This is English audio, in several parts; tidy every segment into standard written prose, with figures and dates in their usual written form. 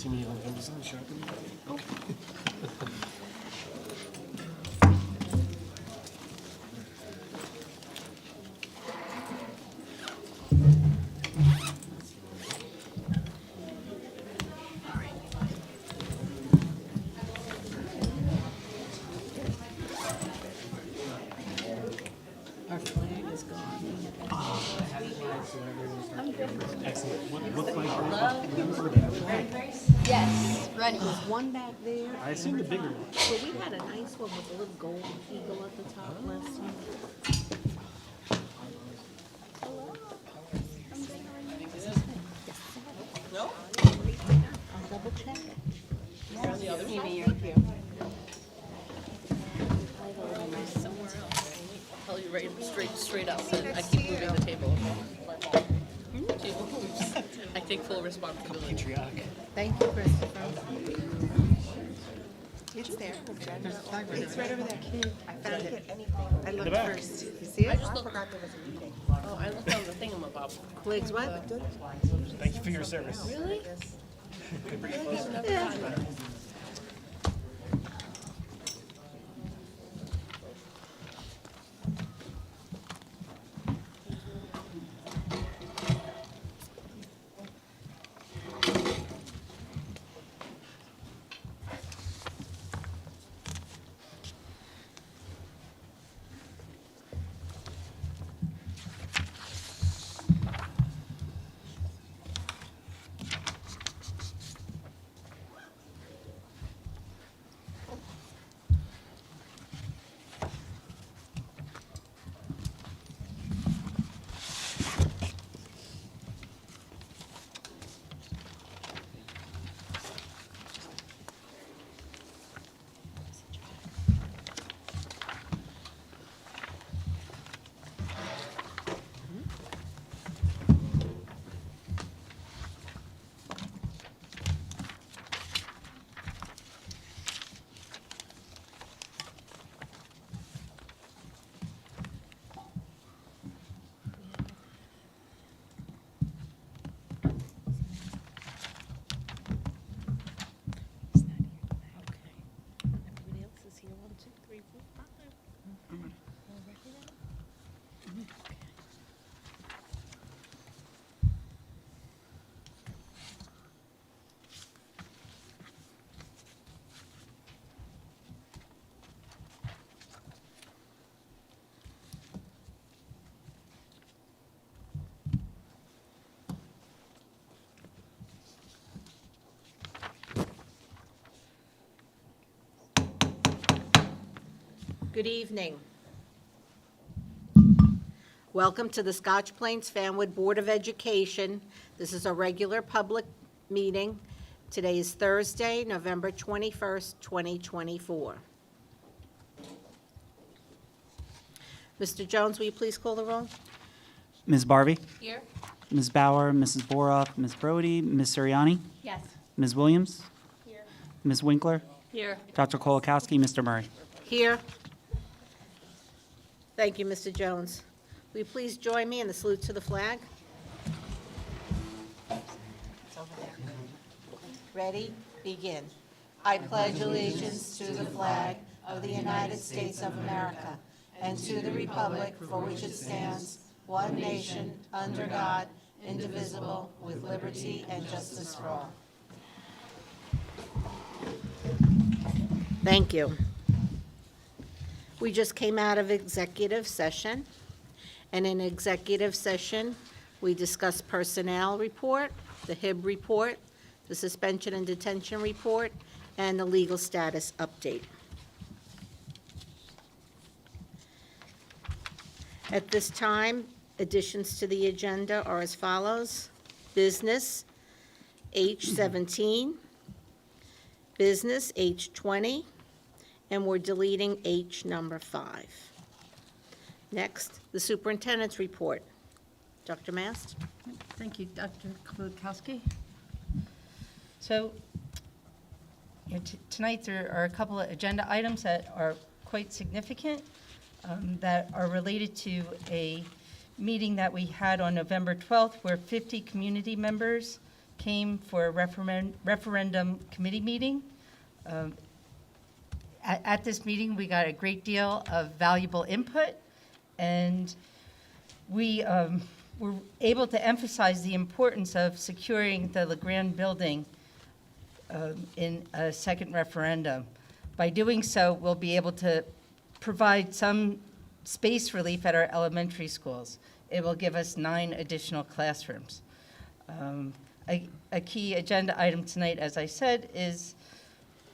see me on Amazon shopping? Okay. Our flag is gone. Excellent. What flag? Yes, ready. There's one back there. I assume the bigger one. But we had a nice one with a little gold eagle at the top last time. No? I'll double check it. On the other side? Somewhere else. I'll tell you right straight up, so I keep moving the table. She moves. I take full responsibility. Patriotic. Thank you, Christopher. It's there. It's right over there. I found it. I The looked back. first. You see it? I forgot there was a meeting. Oh, I looked on the thingamabob. Quigs, what? Thank you for your service. Really? Yeah. Everybody else is here. 1, 2, 3, 4, 5. All ready now? Okay. Good evening. Welcome to the Scotch Plains Fanwood Board of Education. This is a regular public meeting. Today is Thursday, November 21st, 2024. Mr. Jones, will you please call the roll? Ms. Barbie, Here? Ms. Bauer, Mrs. Boroff, Ms. Brody, Ms. Siriani, Yes. Ms. Williams, Here. Ms. Winkler, Here. Dr. Kolakowski, Mr. Murray. Here. Thank you, Mr. Jones. Will you please join me in the salute to the flag? Ready? Begin. I pledge allegiance to the flag of the United States of America and to the republic for which it stands, one nation, under God, indivisible, with liberty and justice for all. Thank you. We just came out of executive session, and in executive session, we discussed personnel report, the HIB report, the suspension and detention report, and the legal status update. At this time, additions to the agenda are as follows. Business, H17, business, H20, and we're deleting H number 5. Next, the superintendent's report. Dr. Mast? Thank you, Dr. Kolakowski. So, tonight there are a couple of agenda items that are quite significant that are related to a meeting that we had on November 12th where 50 community members came for a referendum committee meeting. At this meeting, we got a great deal of valuable input, and we were able to emphasize the importance of securing the LeGrand building in a second referendum. By doing so, we'll be able to provide some space relief at our elementary schools. It will give us 9 additional classrooms. A key agenda item tonight, as I said, is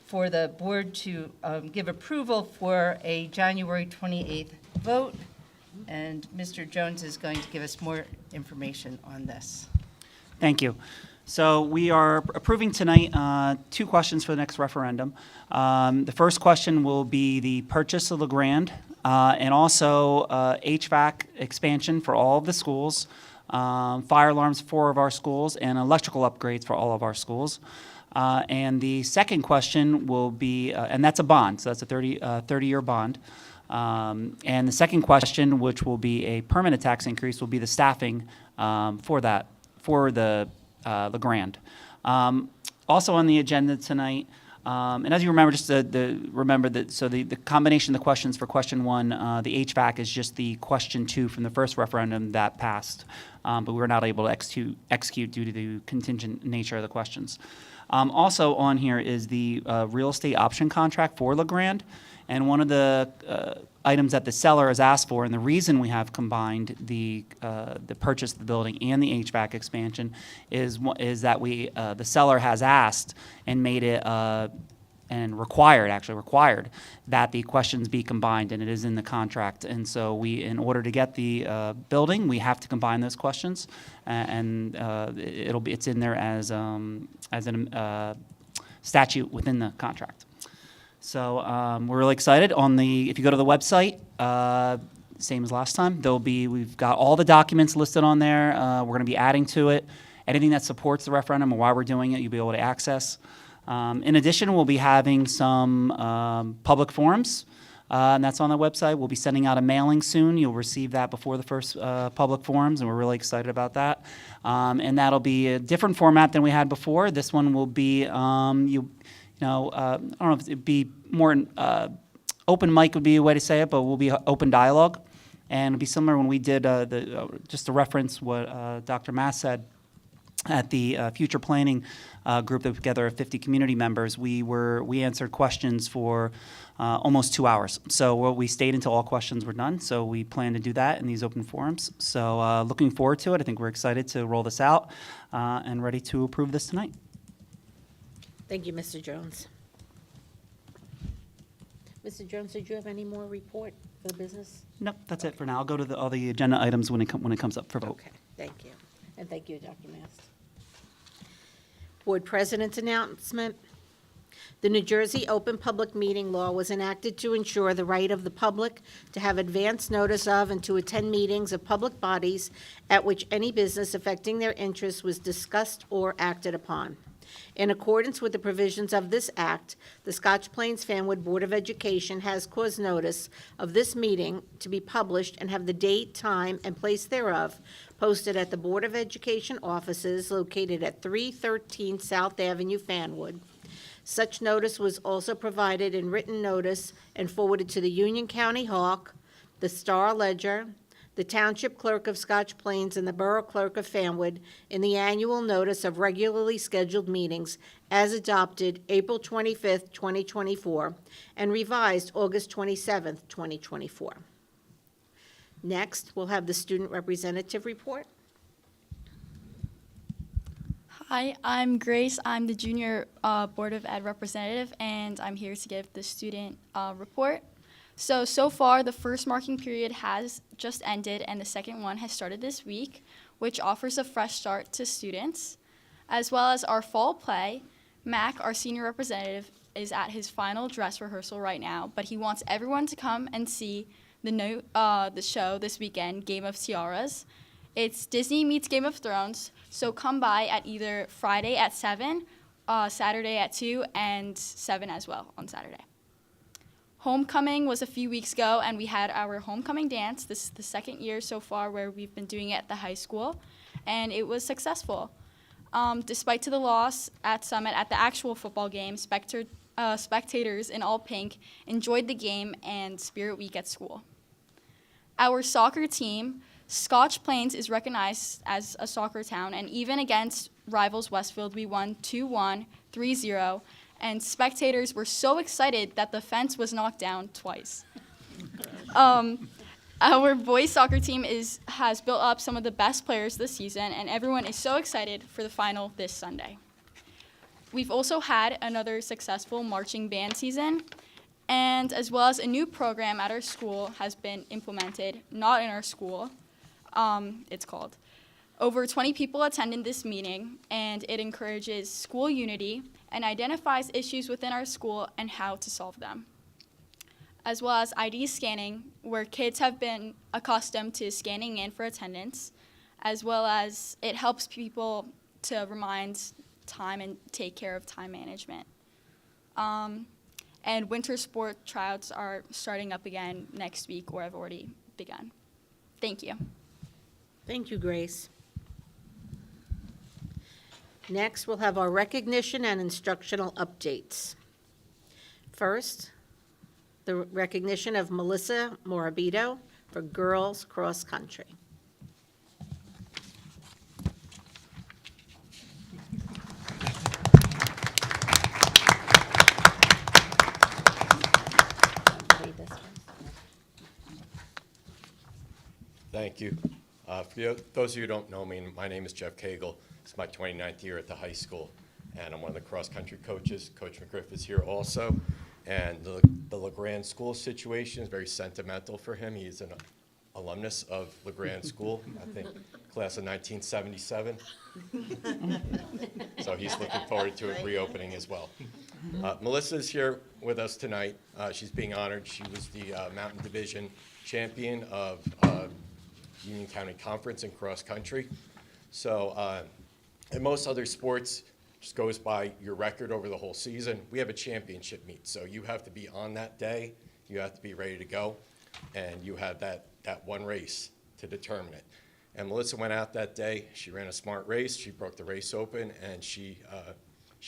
for the board to give approval for a January 28th vote, and Mr. Jones is going to give us more information on this. Thank you. So we are approving tonight 2 questions for the next referendum. The first question will be the purchase of LeGrand and also HVAC expansion for all of the schools, fire alarms for 4 of our schools, and electrical upgrades for all of our schools. And the second question will be, and that's a bond, so that's a 30-year bond. And the second question, which will be a permanent tax increase, will be the staffing for that, for the LeGrand. Also on the agenda tonight, and as you remember, just remember that, so the combination of the questions for question 1, the HVAC is just the question 2 from the first referendum that passed, but we were not able to execute due to the contingent nature of the questions. Also on here is the real estate option contract for LeGrand, and one of the items that the seller has asked for, and the reason we have combined the purchase of the building and the HVAC expansion is that the seller has asked and made it and required that the questions be combined, and it is in the contract. And so we, in order to get the building, we have to combine those questions, and it's in there as a statute within the contract. So we're really excited. If you go to the website, same as last time, we've got all the documents listed on there. We're going to be adding to it. Anything that supports the referendum or why we're doing it, you'll be able to access. In addition, we'll be having some public forums, and that's on the website. We'll be sending out a mailing soon. You'll receive that before the first public forums, and we're really excited about that. And that'll be a different format than we had before. This one will be, I don't know if it'd be more open mic would be a way to say it, but we'll be open dialogue, and it'll be similar when we did just to reference what Dr. Mass said at the future planning group that put together of 50 community members. We answered questions for almost 2 hours. So we stayed until all questions were done. So we plan to do that in these open forums. So looking forward to it. I think we're excited to roll this out and ready to approve this tonight. Thank you, Mr. Jones. Mr. Jones, did you have any more report for the business? Nope, that's it for now. I'll go to all the agenda items when it comes up for vote. Okay, thank you. And thank you, Dr. Mast. Board President's announcement. The New Jersey Open Public Meeting Law was enacted to ensure the right of the public to have advance notice of and to attend meetings of public bodies at which any business affecting their interests was discussed or acted upon. In accordance with the provisions of this act, the Scotch Plains Fanwood Board of Education has caused notice of this meeting to be published and have the date, time, and place thereof posted at the Board of Education offices located at 313 South Avenue, Fanwood. Such notice was also provided in written notice and forwarded to the Union County Hawk, the Star Ledger, the Township Clerk of Scotch Plains, and the Borough Clerk of Fanwood in the annual notice of regularly scheduled meetings as adopted April 25th, 2024, and revised August 27th, 2024. Next, we'll have the student representative report. Hi, I'm Grace. I'm the junior Board of Ed representative, and I'm here to give the student report. So far, the first marking period has just ended, and the second one has started this week, which offers a fresh start to students. As well as our fall play, Mac, our senior representative, is at his final dress rehearsal right now, but he wants everyone to come and see the show this weekend, Game of Tiaras. It's Disney meets Game of Thrones, so come by at either Friday at 7, Saturday at 2, and 7 as well on Saturday. Homecoming was a few weeks ago, and we had our homecoming dance. This is the second year so far where we've been doing it at the high school, and it was successful. Despite to the loss at Summit at the actual football game, spectators in all pink enjoyed the game and Spirit Week at school. Our soccer team, Scotch Plains, is recognized as a soccer town, and even against rivals Westfield, we won 2-1, 3-0, and spectators were so excited that the fence was knocked down twice. Our boys soccer team has built up some of the best players this season, and everyone is so excited for the final this Sunday. We've also had another successful marching band season, and as well as a new program at our school has been implemented, not in our school, it's called. Over 20 people attended this meeting, and it encourages school unity and identifies issues within our school and how to solve them, as well as ID scanning, where kids have been accustomed to scanning in for attendance, as well as it helps people to remind time and take care of time management. And winter sport tryouts are starting up again next week, or have already begun. Thank you. Thank you, Grace. Next, we'll have our recognition and instructional updates. First, the recognition of Melissa Morabito for girls cross country. Thank you. For those of you who don't know me, my name is Jeff Cagle. It's my 29th year at the high school, and I'm one of the cross-country coaches. Coach McGriff is here also, and the LeGrand School situation is very sentimental for him. He's an alumnus of LeGrand School, I think class of 1977. So he's looking forward to it reopening as well. Melissa's here with us tonight. She's being honored. She was the Mountain Division champion of Union County Conference in cross country. So in most other sports, just goes by your record over the whole season. We have a championship meet, so you have to be on that day. You have to be ready to go, and you have that one race to determine it. And Melissa went out that day. She ran a smart race. She broke the race open, and she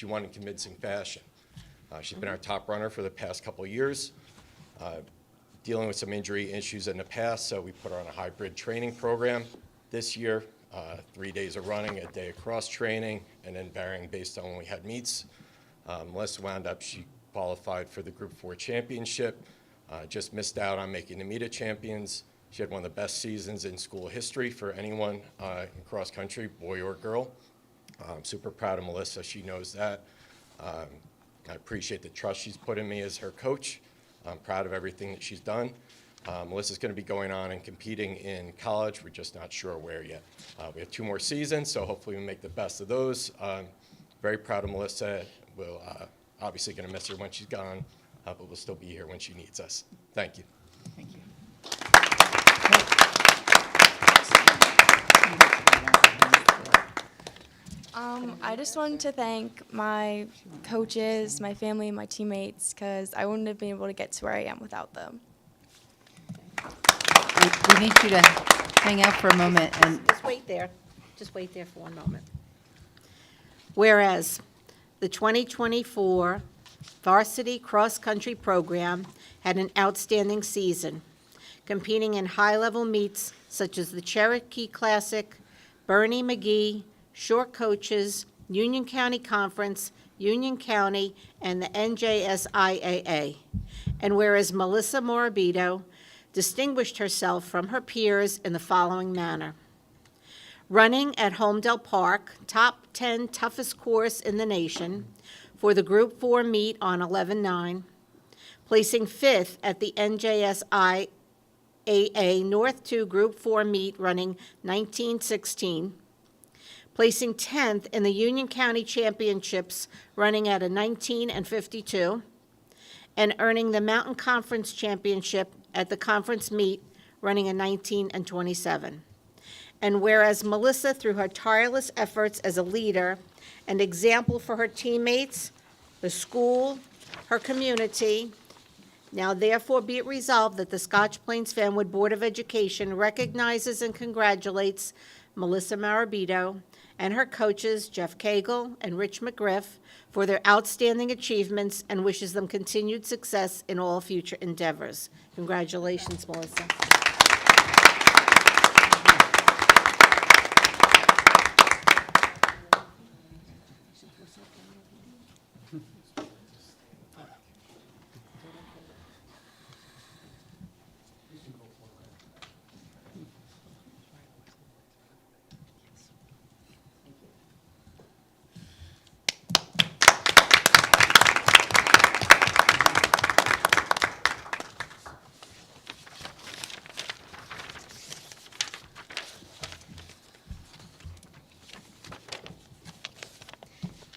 won in convincing fashion. She's been our top runner for the past couple of years. Dealing with some injury issues in the past, so we put her on a hybrid training program this year, 3 days of running, a day of cross training, and then varying based on when we had meets. Melissa wound up, she qualified for the Group 4 championship, just missed out on making the meet of champions. She had one of the best seasons in school history for anyone in cross country, boy or girl. I'm super proud of Melissa, she knows that. I appreciate the trust she's put in me as her coach. I'm proud of everything that she's done. Melissa's going to be going on and competing in college. We're just not sure where yet. We have 2 more seasons, so hopefully we make the best of those. Very proud of Melissa. We'll obviously going to miss her when she's gone, but we'll still be here when she needs us. Thank you. Thank you. I just wanted to thank my coaches, my family, and my teammates, because I wouldn't have been able to get to where I am without them. We need you to hang out for a moment and Just wait there. Just wait there for one moment. Whereas the 2024 varsity cross-country program had an outstanding season, competing in high-level meets such as the Cherokee Classic, Bernie McGee, Short Coaches, Union County Conference, Union County, and the NJSIAA. And whereas Melissa Morabito distinguished herself from her peers in the following manner: running at Homedale Park, top 10 toughest course in the nation for the Group 4 meet on 11/9, placing 5th at the NJSIAA North 2 Group 4 meet running 19/16, placing 10th in the Union County Championships running at a 19/52, and earning the Mountain Conference Championship at the conference meet running a 19/27. And whereas Melissa, through her tireless efforts as a leader and example for her teammates, the school, her community, now therefore be it resolved that the Scotch Plains Fanwood Board of Education recognizes and congratulates Melissa Morabito and her coaches, Jeff Cagle and Rich McGriff, for their outstanding achievements and wishes them continued success in all future endeavors. Congratulations, Melissa.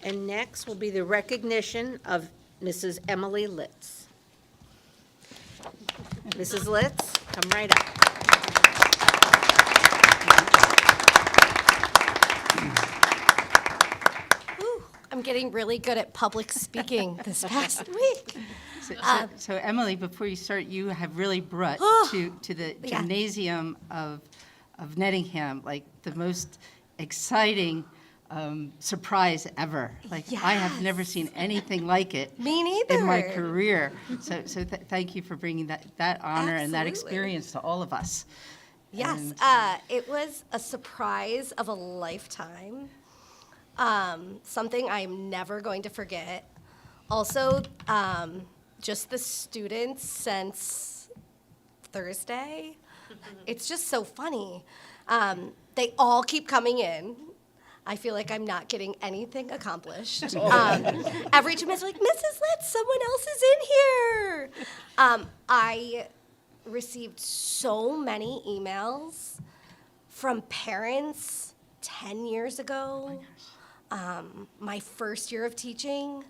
And next will be the recognition of Mrs. Emily Litz. Mrs. Litz, come right up. Ooh, I'm getting really good at public speaking this past week. So Emily, before you start, you have really brought to the Yeah. gymnasium of Nettingham, like the most exciting surprise ever. Like, I have never Yes. seen anything like it. Me neither. In my career. So thank you for bringing that honor and that Absolutely. experience to all of us. Yes, And- it was a surprise of a lifetime. Something I'm never going to forget. Also, just the students since Thursday. It's just so funny. They all keep coming in. I feel like I'm not getting anything accomplished. Every time it's like, Mrs. Litz, someone else is in here. I received so many emails from parents 10 years ago, my first year of teaching,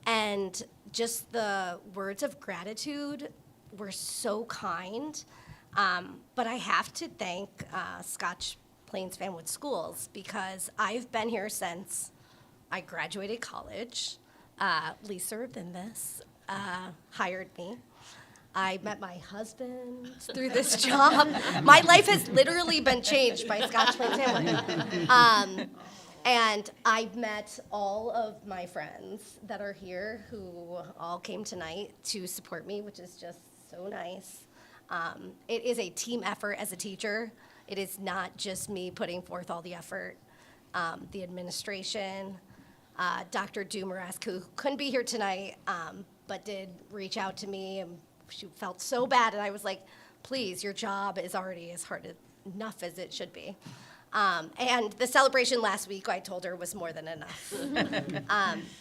and just the words of gratitude were so kind. But I have to thank Scotch Plains Fanwood Schools because I've been here since I graduated college. Lisa Rabinvis hired me. I met my husband through this job. My life has literally been changed by Scotch Plains Fanwood. And I've met all of my friends that are here who all came tonight to support me, which is just so nice. It is a team effort as a teacher. It is not just me putting forth all the effort. The administration, Dr. Dumarask, who couldn't be here tonight, but did reach out to me, and she felt so bad, and I was like, please, your job is already as hard enough as it should be. And the celebration last week, I told her, was more than enough.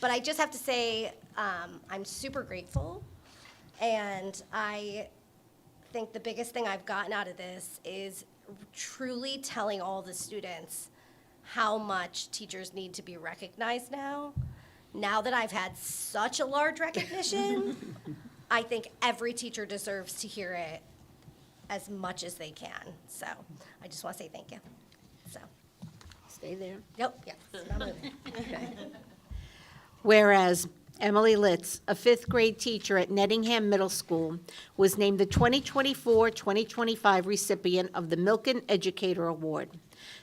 But I just have to say, I'm super grateful, and I think the biggest thing I've gotten out of this is truly telling all the students how much teachers need to be recognized now. Now that I've had such a large recognition, I think every teacher deserves to hear it as much as they can. So I just want to say thank you. So, Stay there. yep, yeah. Not moving. Whereas Emily Litz, a fifth grade teacher at Nettingham Middle School, was named the 2024-2025 recipient of the Milken Educator Award.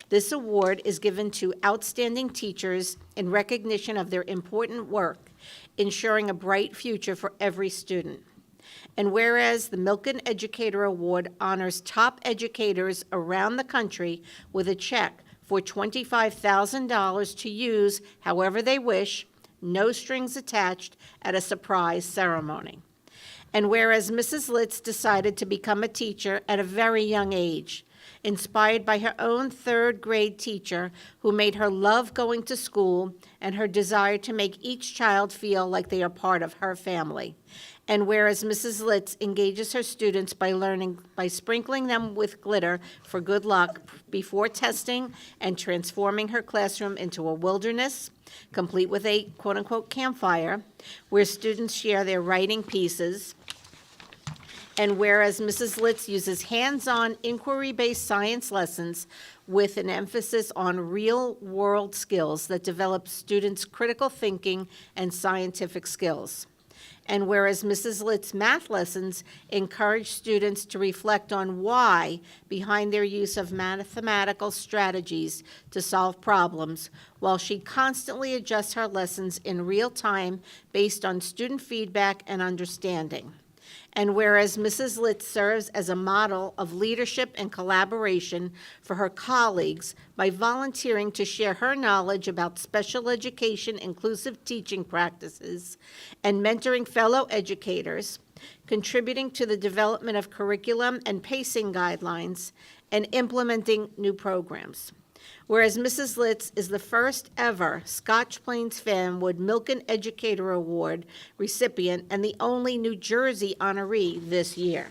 This award is given to outstanding teachers in recognition of their important work, ensuring a bright future for every student. And whereas the Milken Educator Award honors top educators around the country with a check for $25,000 to use however they wish, no strings attached, at a surprise ceremony. And whereas Mrs. Litz decided to become a teacher at a very young age, inspired by her own third grade teacher who made her love going to school and her desire to make each child feel like they are part of her family. And whereas Mrs. Litz engages her students by sprinkling them with glitter for good luck before testing and transforming her classroom into a wilderness, complete with a quote-unquote campfire, where students share their writing pieces. And whereas Mrs. Litz uses hands-on inquiry-based science lessons with an emphasis on real-world skills that develop students' critical thinking and scientific skills. And whereas Mrs. Litz math lessons encourage students to reflect on why behind their use of mathematical strategies to solve problems, while she constantly adjusts her lessons in real time based on student feedback and understanding. And whereas Mrs. Litz serves as a model of leadership and collaboration for her colleagues by volunteering to share her knowledge about special education inclusive teaching practices and mentoring fellow educators, contributing to the development of curriculum and pacing guidelines, and implementing new programs. Whereas Mrs. Litz is the first ever Scotch Plains Fanwood Milken Educator Award recipient and the only New Jersey honoree this year.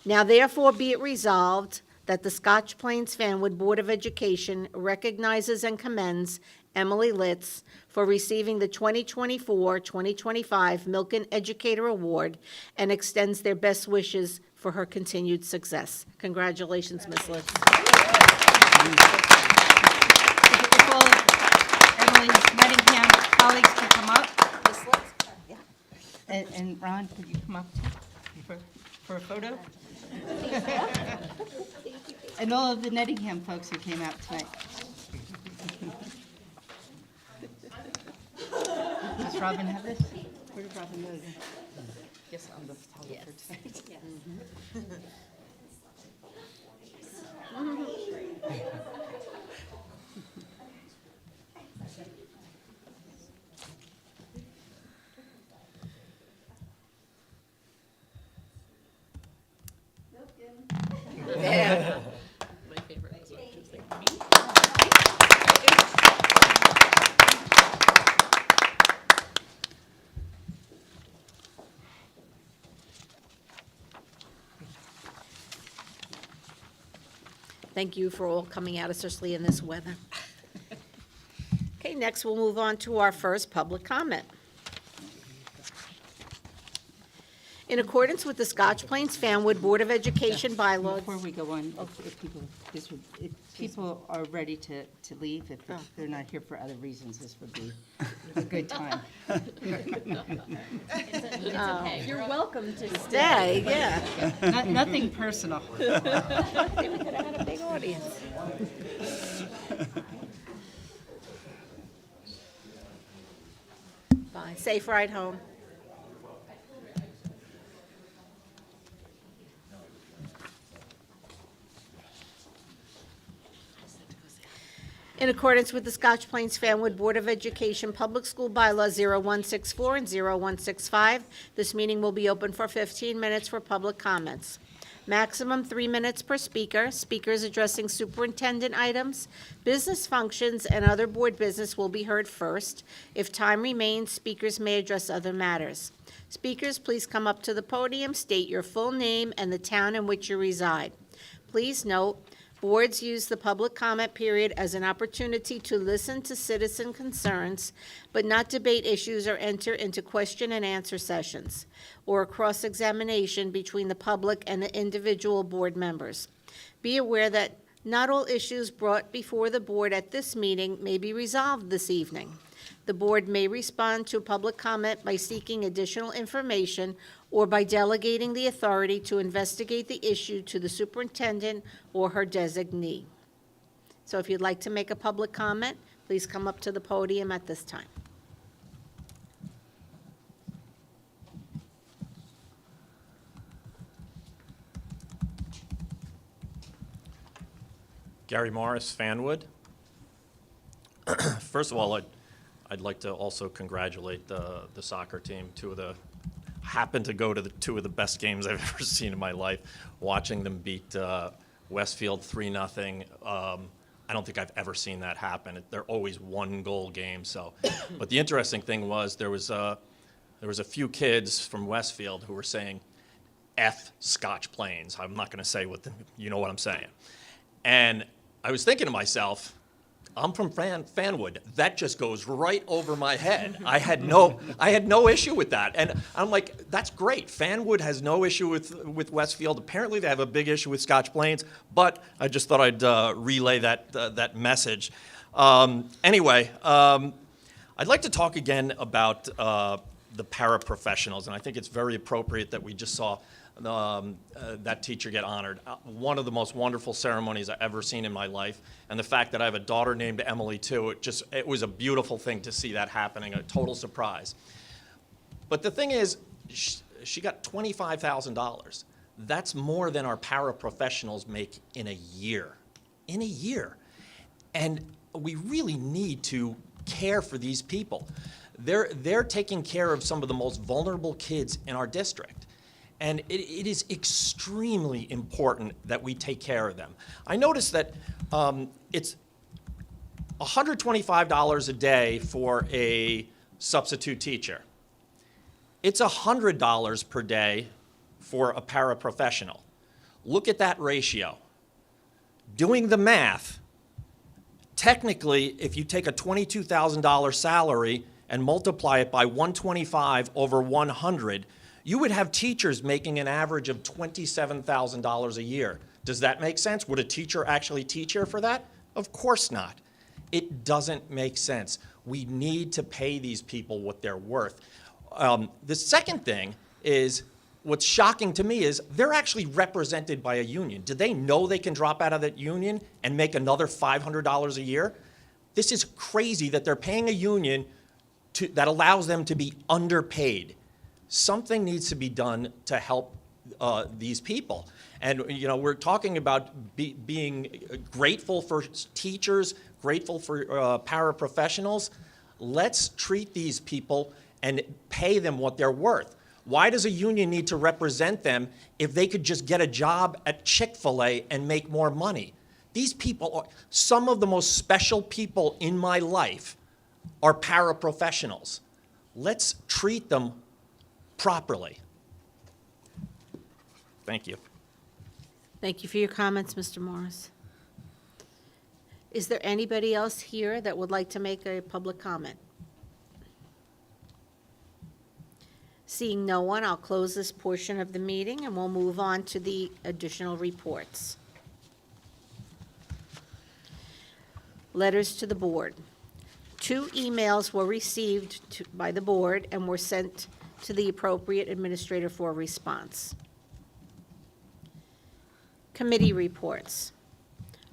Now therefore be it resolved that the Scotch Plains Fanwood Board of Education recognizes and commends Emily Litz for receiving the 2024-2025 Milken Educator Award and extends their best wishes for her continued success. Congratulations, Ms. Litz. If all of Emily's Nottingham colleagues can come up. Ms. Litz? Yeah. And Ron, could you come up for a photo? And all of the Nottingham folks who came out tonight. Does Robin have this? Where did Robin go? Yes, on the photographer tonight. My favorite is what you think. Thank you for all coming out, especially in this weather. Okay, next we'll move on to our first public comment. In accordance with the Scotch Plains Fanwood Board of Education bylaws. Before we go on, if people are ready to leave, if they're not here for other reasons, this would be a good time. You're welcome to stay, yeah. Nothing personal. We could have had a big audience. Bye, safe ride home. In accordance with the Scotch Plains Fanwood Board of Education Public School Bylaws 0164 and 0165, this meeting will be open for 15 minutes for public comments. Maximum 3 minutes per speaker. Speakers addressing superintendent items, business functions, and other board business will be heard first. If time remains, speakers may address other matters. Speakers, please come up to the podium, state your full name and the town in which you reside. Please note, boards use the public comment period as an opportunity to listen to citizen concerns, but not debate issues or enter into question and answer sessions or cross-examination between the public and the individual board members. Be aware that not all issues brought before the board at this meeting may be resolved this evening. The board may respond to public comment by seeking additional information or by delegating the authority to investigate the issue to the superintendent or her designee. So if you'd like to make a public comment, please come up to the podium at this time. Gary Morris, Fanwood. First of all, I'd like to also congratulate the soccer team. Happened to go to the two of the best games I've ever seen in my life. Watching them beat Westfield 3-0. I don't think I've ever seen that happen. They're always one-goal games. So, but the interesting thing was there was a few kids from Westfield who were saying, "F Scotch Plains." I'm not going to say you know what I'm saying. And I was thinking to myself, I'm from Fanwood. That just goes right over my head. I had no issue with that. And I'm like, that's great. Fanwood has no issue with Westfield. Apparently they have a big issue with Scotch Plains, but I just thought I'd relay that message. Anyway, I'd like to talk again about the paraprofessionals, and I think it's very appropriate that we just saw that teacher get honored. One of the most wonderful ceremonies I've ever seen in my life, and the fact that I have a daughter named Emily too, it was a beautiful thing to see that happening, a total surprise. But the thing is, she got $25,000. That's more than our paraprofessionals make in a year. In a year. And we really need to care for these people. They're taking care of some of the most vulnerable kids in our district. And it is extremely important that we take care of them. I noticed that it's $125 a day for a substitute teacher. It's $100 per day for a paraprofessional. Look at that ratio. Doing the math, technically, if you take a $22,000 salary and multiply it by 125 over 100, you would have teachers making an average of $27,000 a year. Does that make sense? Would a teacher actually teach here for that? Of course not. It doesn't make sense. We need to pay these people what they're worth. The second thing is, what's shocking to me is they're actually represented by a union. Do they know they can drop out of that union and make another $500 a year? This is crazy that they're paying a union that allows them to be underpaid. Something needs to be done to help these people. And you know, we're talking about being grateful for teachers, grateful for paraprofessionals. Let's treat these people and pay them what they're worth. Why does a union need to represent them if they could just get a job at Chick-fil-A and make more money? These people are some of the most special people in my life are paraprofessionals. Let's treat them properly. Thank you. Thank you for your comments, Mr. Morris. Is there anybody else here that would like to make a public comment? Seeing no one, I'll close this portion of the meeting and we'll move on to the additional reports. Letters to the board. 2 emails were received by the board and were sent to the appropriate administrator for a response. Committee reports.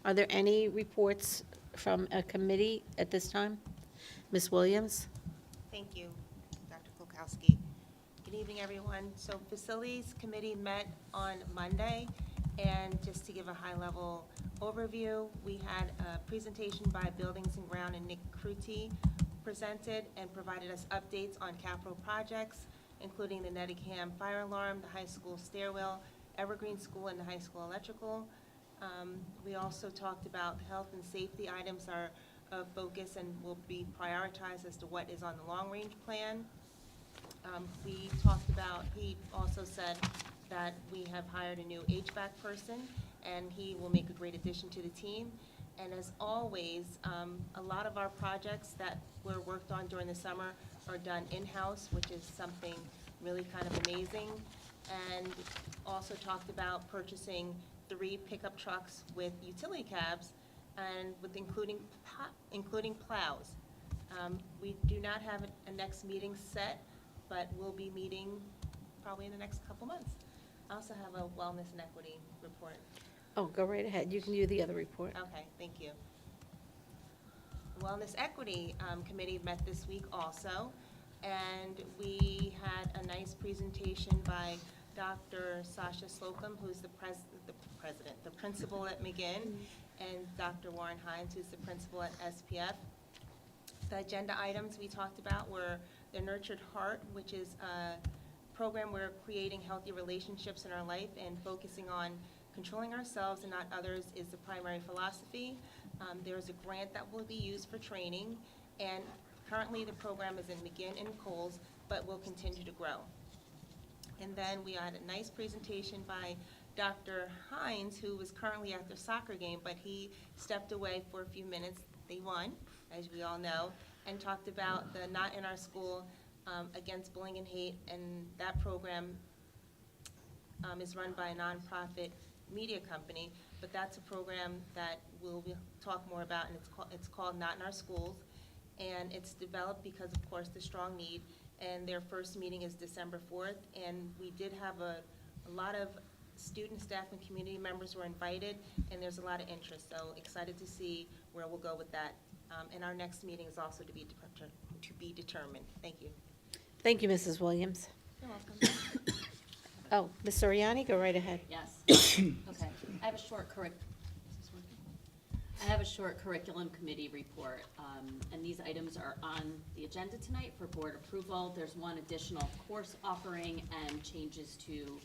Are there any reports from a committee at this time? Ms. Williams? Thank you, Dr. Kulkowski. Good evening, everyone. So Facilities Committee met on Monday, and just to give a high-level overview, we had a presentation by Buildings and Ground, and Nick Cruti presented and provided us updates on capital projects, including the Nottingham fire alarm, the high school stairwell, Evergreen School, and the high school electrical. We also talked about health and safety items are of focus and will be prioritized as to what is on the long-range plan. We talked about, he also said that we have hired a new HVAC person, and he will make a great addition to the team. And as always, a lot of our projects that were worked on during the summer are done in-house, which is something really kind of amazing. And also talked about purchasing 3 pickup trucks with utility cabs and with including plows. We do not have a next meeting set, but we'll be meeting probably in the next couple months. I also have a wellness and equity report. Oh, go right ahead. You can do the other report. Okay, thank you. The Wellness Equity Committee met this week also, and we had a nice presentation by Dr. Sasha Slocum, who's the principal at McGinn, and Dr. Warren Hines, who's the principal at SPF. The agenda items we talked about were the Nurtured Heart, which is a program where creating healthy relationships in our life and focusing on controlling ourselves and not others is the primary philosophy. There's a grant that will be used for training, and currently the program is in McGinn and Coles, but will continue to grow. And then we had a nice presentation by Dr. Hines, who was currently at their soccer game, but he stepped away for a few minutes. They won, as we all know, and talked about the Not in Our School Against Bullying and Hate, and that program is run by a nonprofit media company, but that's a program that we'll talk more about, and it's called Not in Our Schools. And it's developed because, of course, the strong need, and their first meeting is December 4th. And we did have a lot of student, staff, and community members were invited, and there's a lot of interest. So excited to see where we'll go with that. And our next meeting is also to be determined. Thank you. Thank you, Mrs. Williams. You're welcome. Oh, Ms. Soriani, go right ahead. Yes. Okay. I have a short curriculum committee report, and these items are on the agenda tonight for board approval. There's one additional course offering and changes to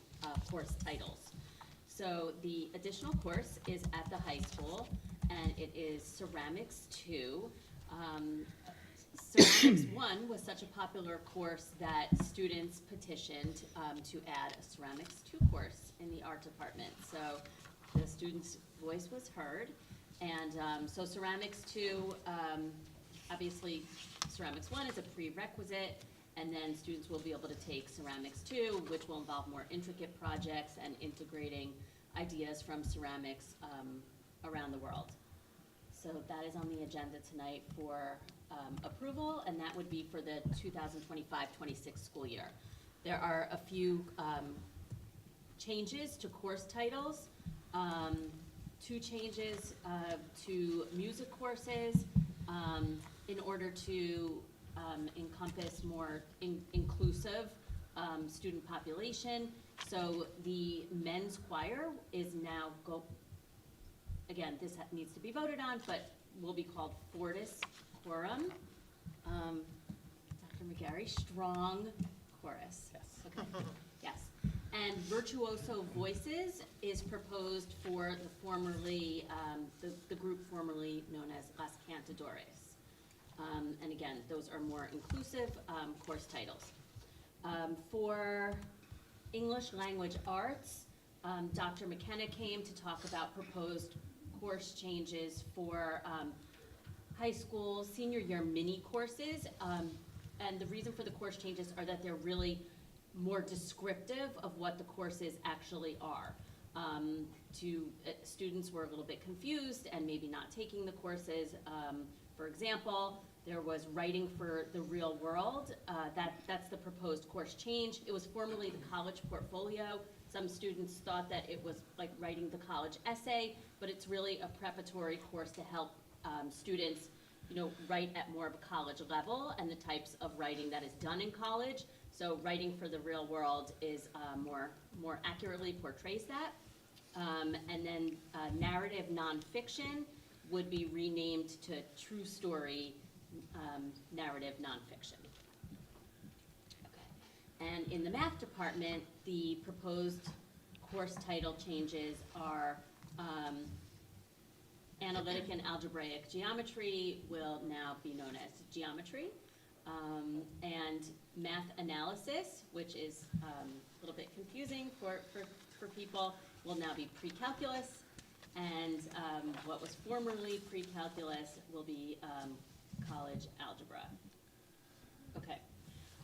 course titles. So the additional course is at the high school, and it is Ceramics 2. Ceramics 1 was such a popular course that students petitioned to add a Ceramics 2 course in the art department. So the students' voice was heard. And so Ceramics 2, obviously Ceramics 1 is a prerequisite, and then students will be able to take Ceramics 2, which will involve more intricate projects and integrating ideas from ceramics around the world. So that is on the agenda tonight for approval, and that would be for the 2025-26 school year. There are a few changes to course titles, 2 changes to music courses in order to encompass more inclusive student population. So the men's choir is now again, this needs to be voted on, but will be called Fortis Quorum. Dr. McGarry, strong chorus. Yes. Okay. Yes. And Virtuoso Voices is proposed for the formerly, the group formerly known as Las Cantadores. And again, those are more inclusive course titles. For English Language Arts, Dr. McKenna came to talk about proposed course changes for high school senior year mini courses. And the reason for the course changes are that they're really more descriptive of what the courses actually are. Students were a little bit confused and maybe not taking the courses. For example, there was writing for the real world. That's the proposed course change. It was formerly the college portfolio. Some students thought that it was like writing the college essay, but it's really a preparatory course to help students, write at more of a college level and the types of writing that is done in college. So writing for the real world is more accurately portrays that. And then narrative nonfiction would be renamed to true story narrative nonfiction. Okay. And in the math department, the proposed course title changes are analytic and algebraic geometry will now be known as geometry. And math analysis, which is a little bit confusing for people, will now be pre-calculus. And what was formerly pre-calculus will be college algebra. Okay.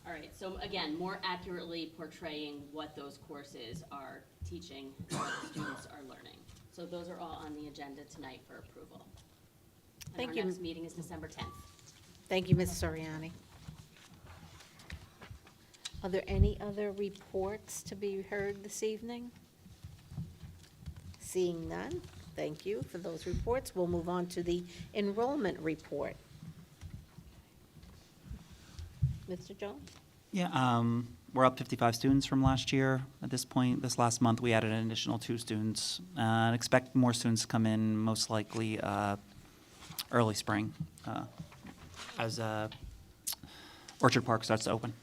All right. So again, more accurately portraying what those courses are teaching, what the students are learning. So those are all on the agenda tonight for approval. And Thank you. Our next meeting is December 10th. Thank you, Ms. Soriani. Are there any other reports to be heard this evening? Seeing none, thank you for those reports. We'll move on to the enrollment report. Mr. Jones? Yeah, we're up 55 students from last year at this point. This last month, we added an additional 2 students. And expect more students to come in, most likely early spring, as Orchard Park starts to open.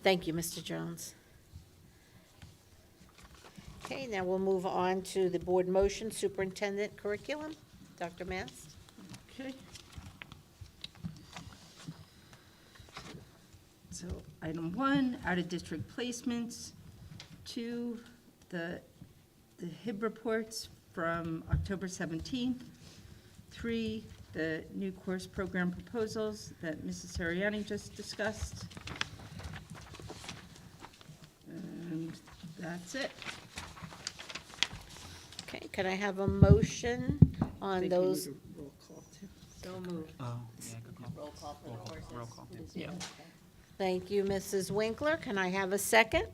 Thank you, Mr. Jones. Okay, now we'll move on to the board motion, superintendent curriculum. Dr. Mast? Okay. So item 1, out-of-district placements. 2, the HIB reports from October 17th. 3, the new course program proposals that Mrs. Soriani just discussed. And that's it. Okay, can I have a motion on Think we those? need a roll call, too. So moved. Oh, yeah, good roll call for the courses. Roll call. Yeah. Thank you, Mrs. Winkler. Can I have a second?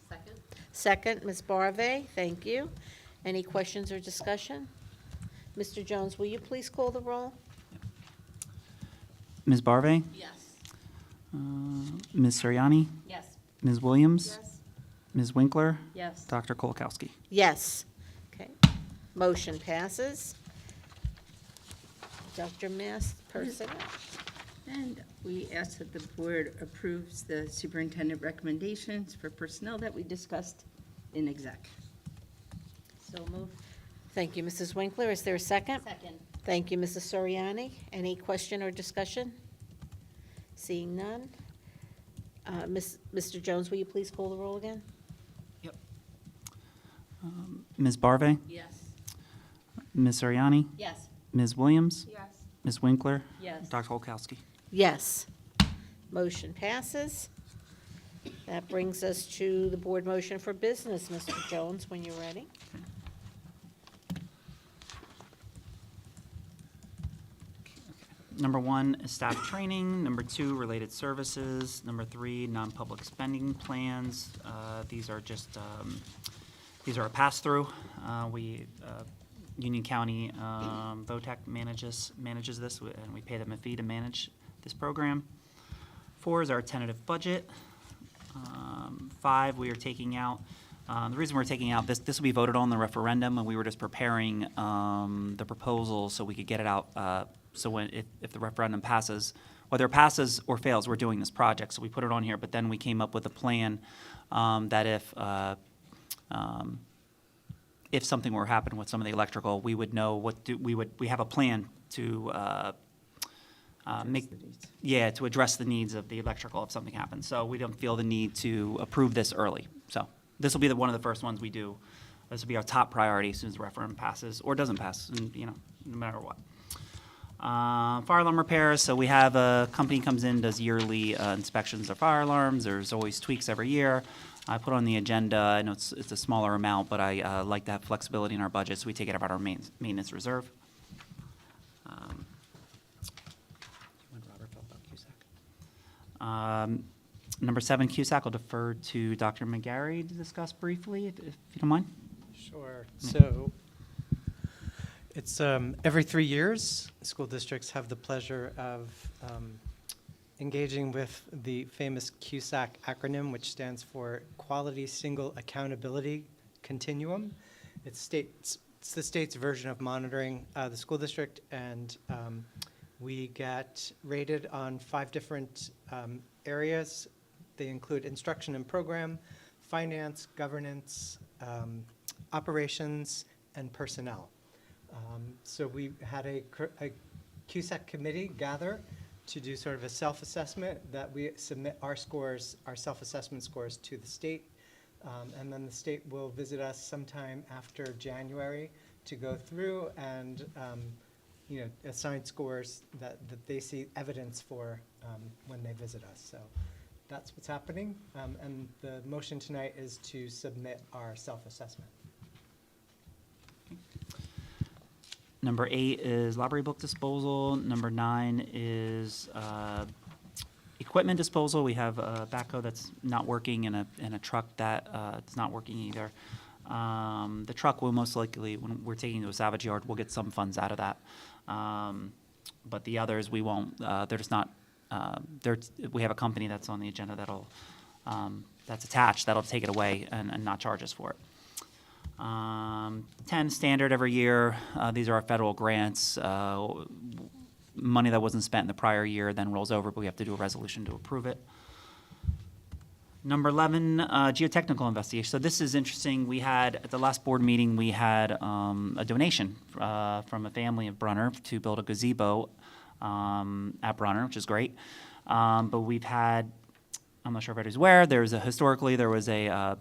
Second? Second, Ms. Barve, thank you. Any questions or discussion? Mr. Jones, will you please call the roll? Ms. Barve, Yes. Ms. Suriani, Yes. Ms. Williams, Ms. Winkler, Yes. Dr. Kolakowski. Yes. Okay, motion passes. Dr. Mass, personnel. And we ask that the board approves the superintendent recommendations for personnel that we discussed in exec. So moved. Thank you, Mrs. Winkler. Is there a second? Second. Thank you, Mrs. Soriani. Any question or discussion? Seeing none. Mr. Jones, will you please call the roll again? Ms. Barve, Yes. Ms. Suriani, Yes. Ms. Williams, Yes. Ms. Winkler, Yes. Dr. Kolakowski. Yes. Motion passes. That brings us to the board motion for business, Mr. Jones, when you're ready. Number 1 is staff training. Number 2, related services. Number 3, non-public spending plans. These are just, these are a pass-through. Union County VOTEC manages this, and we pay them a fee to manage this program. 4 is our tentative budget. 5, we are taking out, the reason we're taking out, this will be voted on in the referendum, and we were just preparing the proposal so we could get it out, so if the referendum passes, whether it passes or fails, we're doing this project, so we put it on here, but then we came up with a plan that if something were to happen with some of the electrical, we would know we have a plan to to address the needs of the electrical if something happens. So we don't feel the need to approve this early. So this will be one of the first ones we do. This will be our top priority as soon as the referendum passes, or doesn't pass, and, no matter what. Fire alarm repairs, so we have a company comes in, does yearly inspections of fire alarms. There's always tweaks every year. I put on the agenda, I know it's a smaller amount, but I like to have flexibility in our budget, so we take it out of our maintenance reserve. Number 7, CUSAC, I'll defer to Dr. McGarry to discuss briefly, if you don't mind. Sure. So it's every 3 years, school districts have the pleasure of engaging with the famous CUSAC acronym, which stands for Quality Single Accountability Continuum. It's the state's version of monitoring the school district, and we get rated on 5 different areas. They include instruction and program, finance, governance, operations, and personnel. So we had a CUSAC committee gather to do sort of a self-assessment that we submit our scores, our self-assessment scores to the state. And then the state will visit us sometime after January to go through and assign scores that they see evidence for when they visit us. So that's what's happening. And the motion tonight is to submit our self-assessment. Number 8 is library book disposal. Number 9 is equipment disposal. We have a backhoe that's not working and a truck that it's not working either. The truck will most likely, when we're taking it to a salvage yard, we'll get some funds out of that. But the others, we won't. They're just not. We have a company that's on the agenda that's attached that'll take it away and not charge us for it. 10 standard every year. These are our federal grants. Money that wasn't spent in the prior year then rolls over, but we have to do a resolution to approve it. Number 11, geotechnical investigation. So this is interesting. We had, at the last board meeting, we had a donation from a family of Brunner to build a gazebo at Brunner, which is great. But we've had, I'm not sure if everybody's aware, historically there was a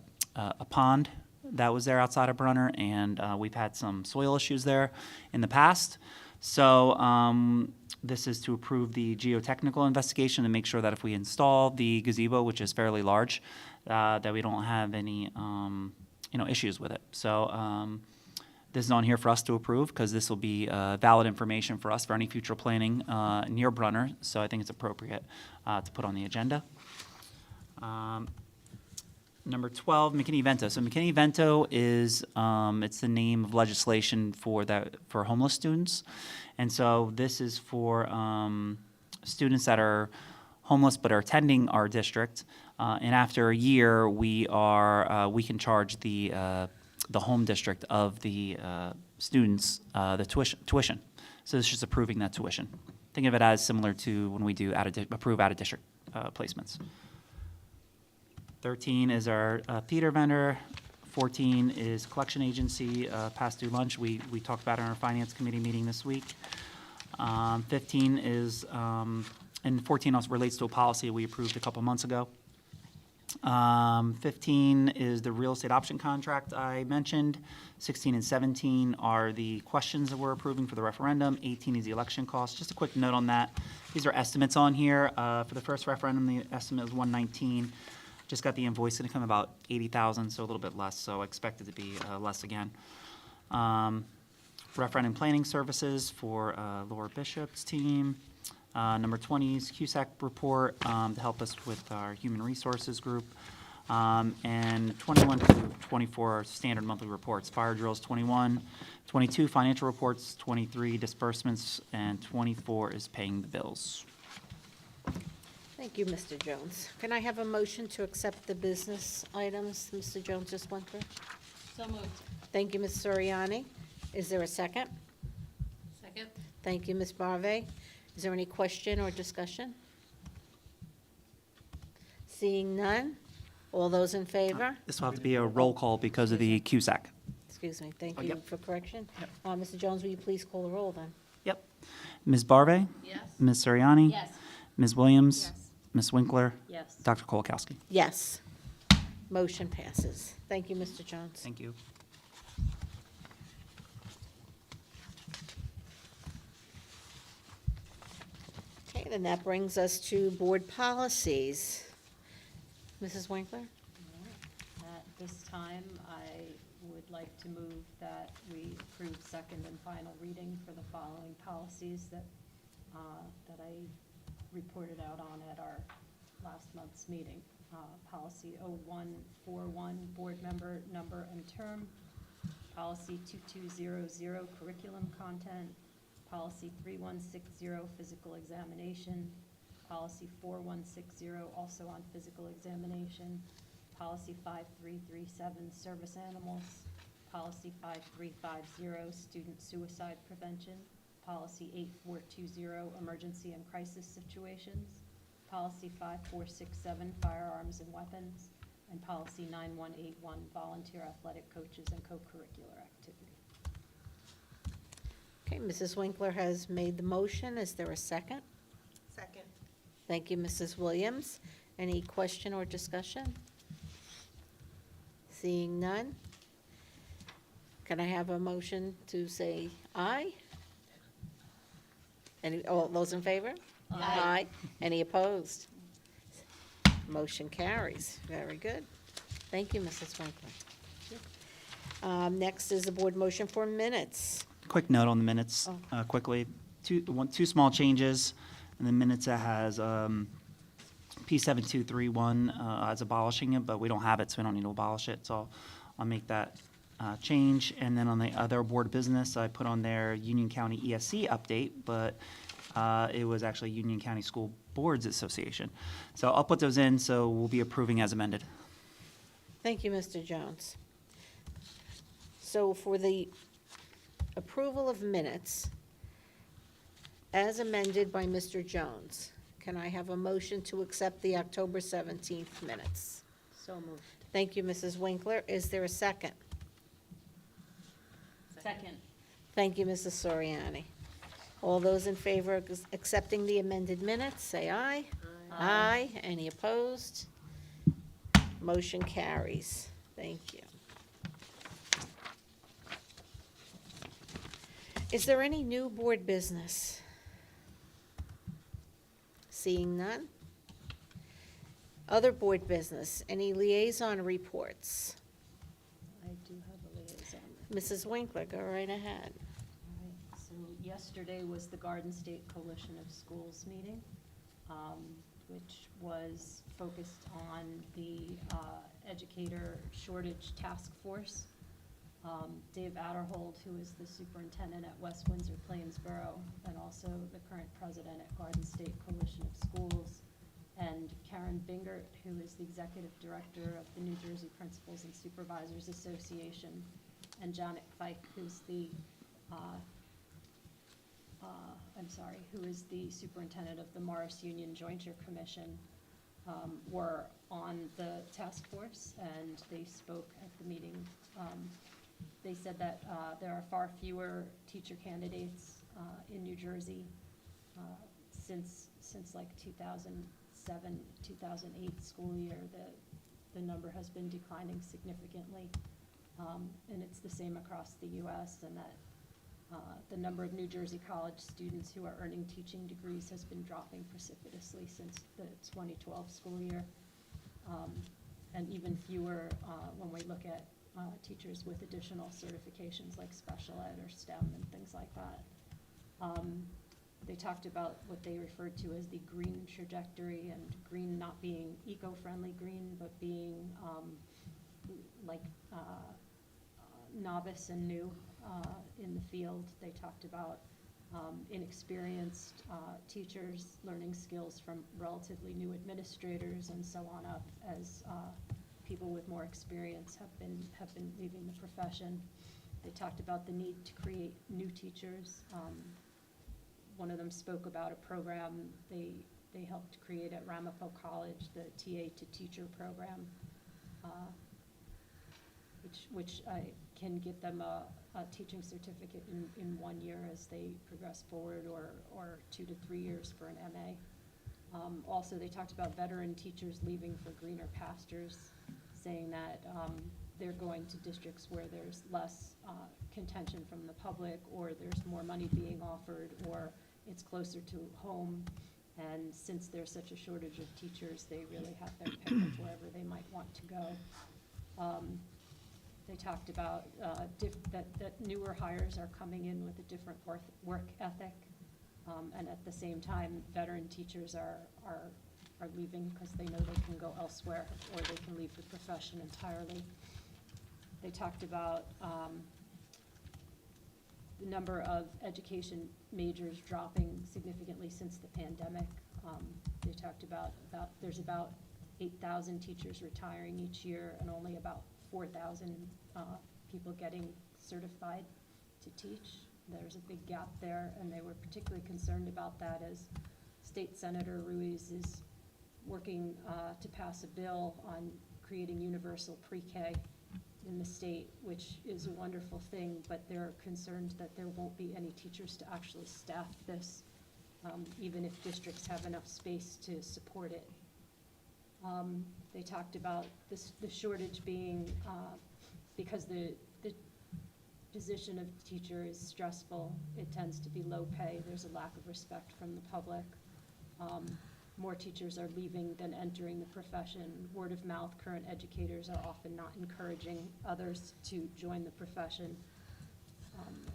pond that was there outside of Brunner, and we've had some soil issues there in the past. So this is to approve the geotechnical investigation to make sure that if we install the gazebo, which is fairly large, that we don't have any issues with it. So this is on here for us to approve because this will be valid information for us for any future planning near Brunner. So I think it's appropriate to put on the agenda. Number 12, McKinney-Vento. So McKinney-Vento is, it's the name of legislation for homeless students. And so this is for students that are homeless but are attending our district. And after a year, we can charge the home district of the students the tuition. So this is just approving that tuition. Think of it as similar to when we do approve out-of-district placements. 13 is our theater vendor. 14 is collection agency, past due lunch. We talked about it in our finance committee meeting this week. 15 is, and 14 also relates to a policy we approved a couple months ago. 15 is the real estate option contract I mentioned. 16 and 17 are the questions that we're approving for the referendum. 18 is the election costs. Just a quick note on that. These are estimates on here. For the first referendum, the estimate was 119. Just got the invoice, and it come about 80,000, so a little bit less, so I expect it to be less again. Referendum planning services for Laura Bishop's team. Number 20 is CUSAC report to help us with our human resources group. And 21 to 24 are standard monthly reports. Fire drills 21, 22 financial reports, 23 disbursements, and 24 is paying the bills. Thank you, Mr. Jones. Can I have a motion to accept the business items Mr. Jones just went through? So moved. Thank you, Ms. Soriani. Is there a second? Second. Thank you, Ms. Barve. Is there any question or discussion? Seeing none, all those in favor? This will have to be a roll call because of the CUSAC. Excuse me, thank Oh, you yep. for correction. Mr. Jones, will you please call the roll then? Yep. Ms. Barve? Yes. Ms. Soriani? Yes. Ms. Williams? Yes. Ms. Winkler? Yes. Dr. Kolakowski? Yes. Motion passes. Thank you, Mr. Jones. Thank you. Okay, then that brings us to board policies. Mrs. Winkler? At this time, I would like to move that we approve second and final reading for the following policies that I reported out on at our last month's meeting. Policy 0141, board member number and term. Policy 2200, curriculum content. Policy 3160, physical examination. Policy 4160, also on physical examination. Policy 5337, service animals. Policy 5350, student suicide prevention. Policy 8420, emergency and crisis situations. Policy 5467, firearms and weapons. And policy 9181, volunteer athletic coaches and co-curricular activity. Okay, Mrs. Winkler has made the motion. Is there a second? Second. Thank you, Mrs. Williams. Any question or discussion? Seeing none, can I have a motion to say aye? All those in favor? Aye. Any opposed? Motion carries. Very good. Thank you, Mrs. Winkler. Next is the board motion for minutes. Quick note on the minutes, quickly. Two small changes. In the minutes, it has P7231 as abolishing it, but we don't have it, so we don't need to abolish it. So I'll make that change. And then on the other board business, I put on there Union County ESC update, but it was actually Union County School Boards Association. So I'll put those in, so we'll be approving as amended. Thank you, Mr. Jones. So for the approval of minutes, as amended by Mr. Jones, can I have a motion to accept the October 17th minutes? So moved. Thank you, Mrs. Winkler. Is there a second? Second. Thank you, Mrs. Soriani. All those in favor of accepting the amended minutes, say aye. Aye. Any opposed? Motion carries. Thank you. Is there any new board business? Seeing none? Other board business, any liaison reports? I do have a liaison Mrs. Winkler, go right ahead. All right, so yesterday was the Garden State Coalition of Schools meeting, which was focused on the educator shortage task force. Dave Adderhold, who is the superintendent at West Windsor Plainsboro, and also the current president at Garden State Coalition of Schools, and Karen Bingert, who is the executive director of the New Jersey Principals and Supervisors Association, and Janet Fike, who's the who is the superintendent of the Morris Union Jointure Commission, were on the task force, and they spoke at the meeting. They said that there are far fewer teacher candidates in New Jersey since like 2007, 2008 school year. The number has been declining significantly, and it's the same across the U.S. and that the number of New Jersey college students who are earning teaching degrees has been dropping precipitously since the 2012 school year, and even fewer when we look at teachers with additional certifications like special ed or STEM and things like that. They talked about what they referred to as the green trajectory, and green not being eco-friendly green, but being like novice and new in the field. They talked about inexperienced teachers learning skills from relatively new administrators and so on up as people with more experience have been leaving the profession. They talked about the need to create new teachers. One of them spoke about a program they helped create at Ramapo College, the TA to Teacher program, which can get them a teaching certificate in 1 year as they progress forward, or 2 to 3 years for an MA. Also, they talked about veteran teachers leaving for greener pastures, saying that they're going to districts where there's less contention from the public, or there's more money being offered, or it's closer to home. And since there's such a shortage of teachers, they really have their pick of wherever they might want to go. They talked about that newer hires are coming in with a different work ethic, and at the same time, veteran teachers are leaving because they know they can go elsewhere, or they can leave the profession entirely. They talked about the number of education majors dropping significantly since the pandemic. They talked about there's about 8,000 teachers retiring each year, and only about 4,000 people getting certified to teach. There's a big gap there, and they were particularly concerned about that as State Senator Ruiz is working to pass a bill on creating universal pre-K in the state, which is a wonderful thing, but they're concerned that there won't be any teachers to actually staff this, even if districts have enough space to support it. They talked about the shortage being because the position of teacher is stressful. It tends to be low pay. There's a lack of respect from the public. More teachers are leaving than entering the profession. Word of mouth, current educators are often not encouraging others to join the profession.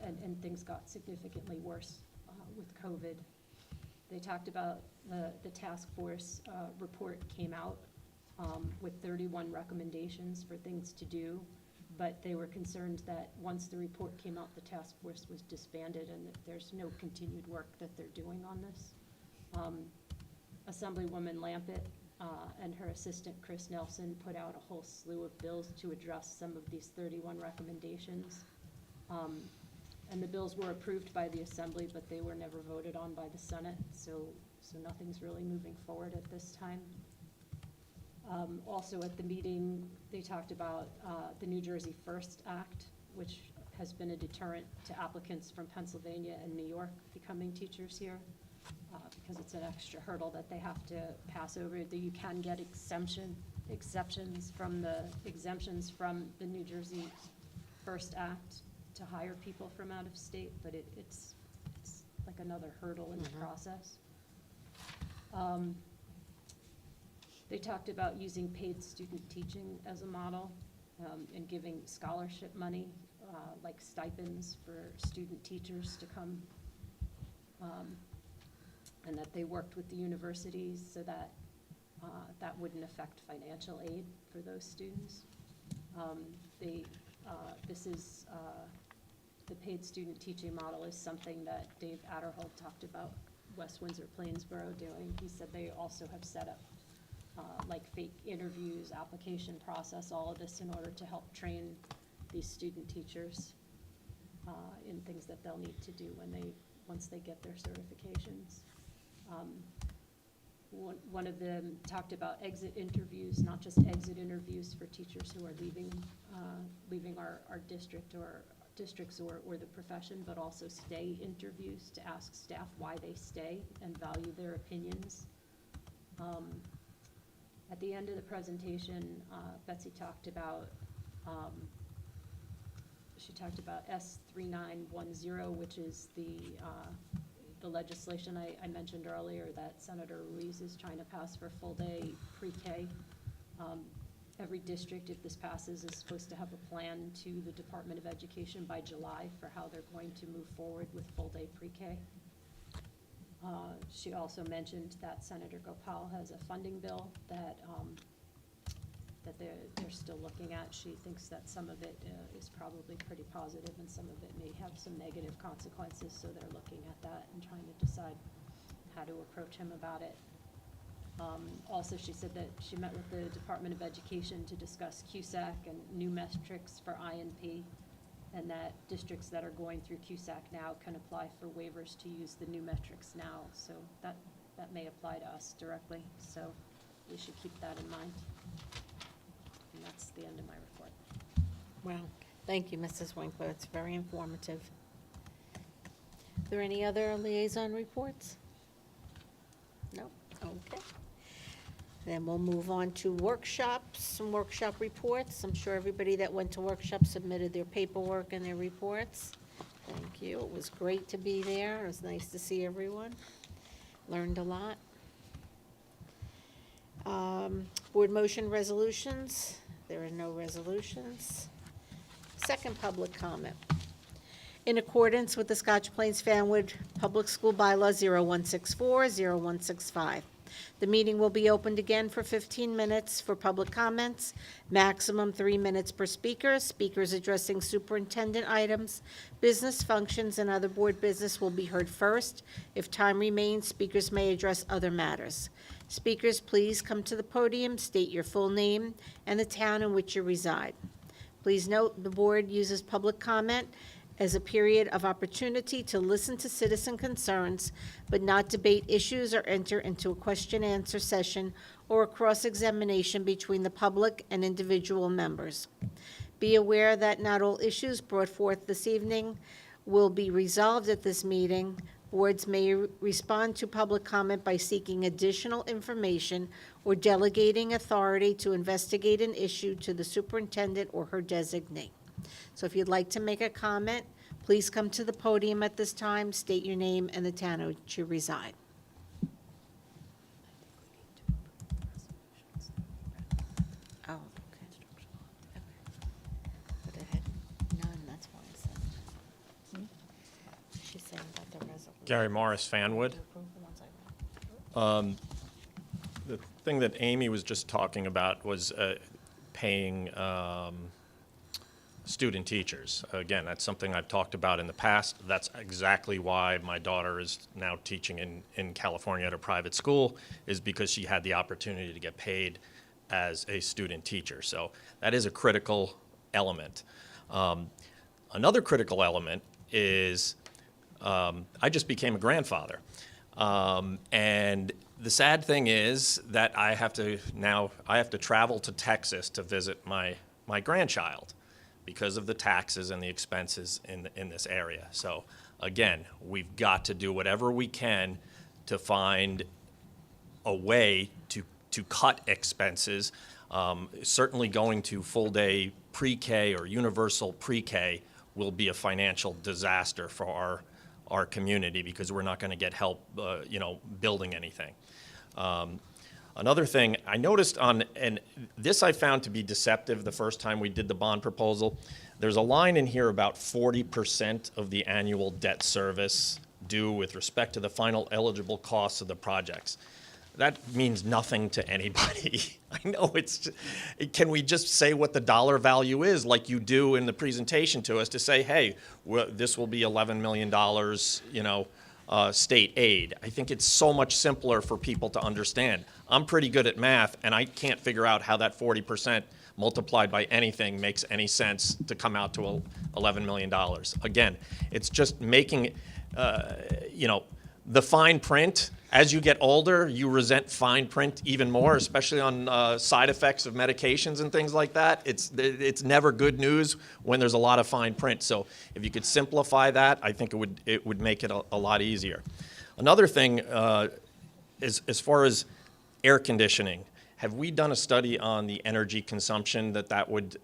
And things got significantly worse with COVID. They talked about the task force report came out with 31 recommendations for things to do, but they were concerned that once the report came out, the task force was disbanded and that there's no continued work that they're doing on this. Assemblywoman Lampett and her assistant Chris Nelson put out a whole slew of bills to address some of these 31 recommendations. And the bills were approved by the Assembly, but they were never voted on by the Senate, so nothing's really moving forward at this time. Also at the meeting, they talked about the New Jersey First Act, which has been a deterrent to applicants from Pennsylvania and New York becoming teachers here, because it's an extra hurdle that they have to pass over. That you can get exemptions from the New Jersey First Act to hire people from out of state, but it's like another hurdle in the process. They talked about using paid student teaching as a model and giving scholarship money like stipends for student teachers to come, and that they worked with the universities so that that wouldn't affect financial aid for those students. This is, the paid student teaching model is something that Dave Adderhold talked about West Windsor Plainsboro doing. He said they also have set up like fake interviews, application process, all of this in order to help train these student teachers in things that they'll need to do once they get their certifications. One of them talked about exit interviews, not just exit interviews for teachers who are leaving our district or districts or the profession, but also stay interviews to ask staff why they stay and value their opinions. At the end of the presentation, Betsy talked about S3910, which is the legislation I mentioned earlier that Senator Ruiz is trying to pass for full-day pre-K. Every district, if this passes, is supposed to have a plan to the Department of Education by July for how they're going to move forward with full-day pre-K. She also mentioned that Senator Gopal has a funding bill that they're still looking at. She thinks that some of it is probably pretty positive and some of it may have some negative consequences, so they're looking at that and trying to decide how to approach him about it. Also, she said that she met with the Department of Education to discuss CUSAC and new metrics for INP, and that districts that are going through CUSAC now can apply for waivers to use the new metrics now. So that may apply to us directly, so we should keep that in mind. And that's the end of my report. Wow, thank you, Mrs. Winkler, it's very informative. Are there any other liaison reports? No, okay. Then we'll move on to workshops, some workshop reports. I'm sure everybody that went to workshop submitted their paperwork and their reports. Thank you, it was great to be there, it was nice to see everyone. Learned a lot. Board motion resolutions, there are no resolutions. Second public comment. In accordance with the Scotch Plains Fanwood Public School Bylaw 0164-0165. The meeting will be opened again for 15 minutes for public comments, maximum 3 minutes per speaker. Speakers addressing superintendent items, business functions, and other board business will be heard first. If time remains, speakers may address other matters. Speakers, please come to the podium, state your full name and the town in which you reside. Please note the board uses public comment as a period of opportunity to listen to citizen concerns, but not debate issues or enter into a question-answer session or a cross-examination between the public and individual members. Be aware that not all issues brought forth this evening will be resolved at this meeting. Boards may respond to public comment by seeking additional information or delegating authority to investigate an issue to the superintendent or her designee. So if you'd like to make a comment, please come to the podium at this time, state your name and the town in which you reside. Oh, okay. But it had none, that's why I said that. She's saying about the resolution. Gary Morris, Fanwood. Approve the ones I read. The thing that Amy was just talking about was paying student teachers. Again, that's something I've talked about in the past. That's exactly why my daughter is now teaching in California at a private school, is because she had the opportunity to get paid as a student teacher. So that is a critical element. Another critical element is I just became a grandfather. And the sad thing is that I have to travel to Texas to visit my grandchild, because of the taxes and the expenses in this area. So again, we've got to do whatever we can to find a way to cut expenses. Certainly going to full-day pre-K or universal pre-K will be a financial disaster for our community, because we're not going to get help building anything. Another thing I noticed and this I found to be deceptive the first time we did the bond proposal, There's a line in here about 40% of the annual debt service due with respect to the final eligible costs of the projects. That means nothing to anybody. I know can we just say what the dollar value is like you do in the presentation to us to say, hey, this will be $11 million, state aid. I think it's so much simpler for people to understand. I'm pretty good at math, and I can't figure out how that 40% multiplied by anything makes any sense to come out to $11 million. Again, it's just making, the fine print. As you get older, you resent fine print even more, especially on side effects of medications and things like that. It's never good news when there's a lot of fine print. So if you could simplify that, I think it would make it a lot easier. Another thing is as far as air conditioning. Have we done a study on the energy consumption that would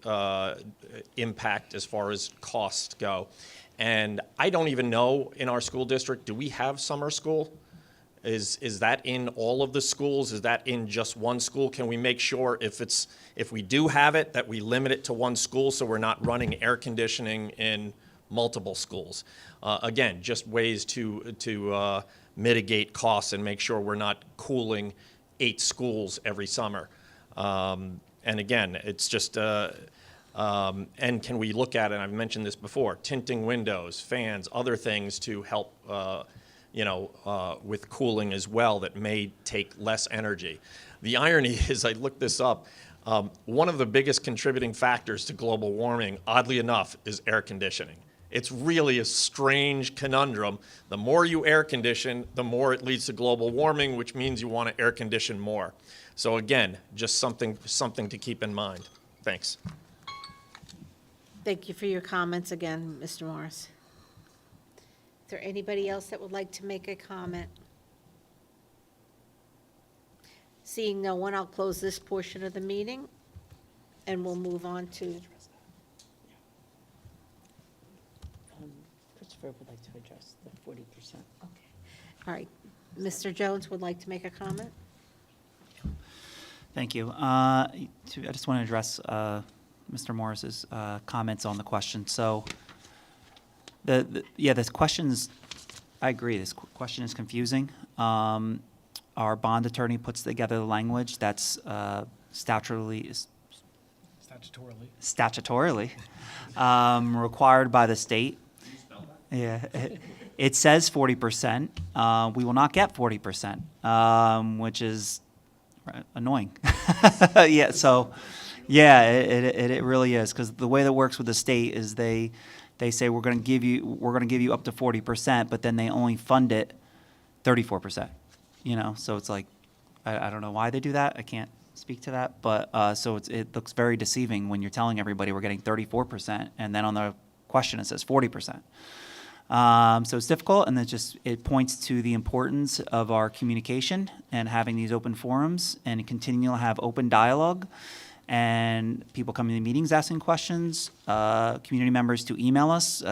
impact as far as costs go? And I don't even know in our school district, do we have summer school? Is that in all of the schools? Is that in just one school? Can we make sure if we do have it, that we limit it to one school so we're not running air conditioning in multiple schools? Again, just ways to mitigate costs and make sure we're not cooling 8 schools every summer. And again, it's just, and can we look at it, and I've mentioned this before, tinting windows, fans, other things to help with cooling as well that may take less energy. The irony is, I looked this up, one of the biggest contributing factors to global warming, oddly enough, is air conditioning. It's really a strange conundrum. The more you air condition, the more it leads to global warming, which means you want to air condition more. So again, just something to keep in mind. Thanks. Thank you for your comments again, Mr. Morris. Is there anybody else that would like to make a comment? Seeing no one, I'll close this portion of the meeting, and we'll move on to, Christopher would like to address the 40%. all right. Mr. Jones would like to make a comment? Thank you. I just want to address Mr. Morris's comments on the question. So, this question's, I agree, this question is confusing. Our bond attorney puts together the language that's statutorily required by the state. Yeah, it says 40%. We will not get 40%, which is annoying. Yeah, so, yeah, it really is, because the way that works with the state is they say we're going to give you up to 40%, but then they only fund it 34%. So it's like, I don't know why they do that. I can't speak to that, but so it looks very deceiving when you're telling everybody we're getting 34%, and then on the question it says 40%. So it's difficult, and it points to the importance of our communication and having these open forums and continue to have open dialogue, and people coming to meetings asking questions, community members to email us.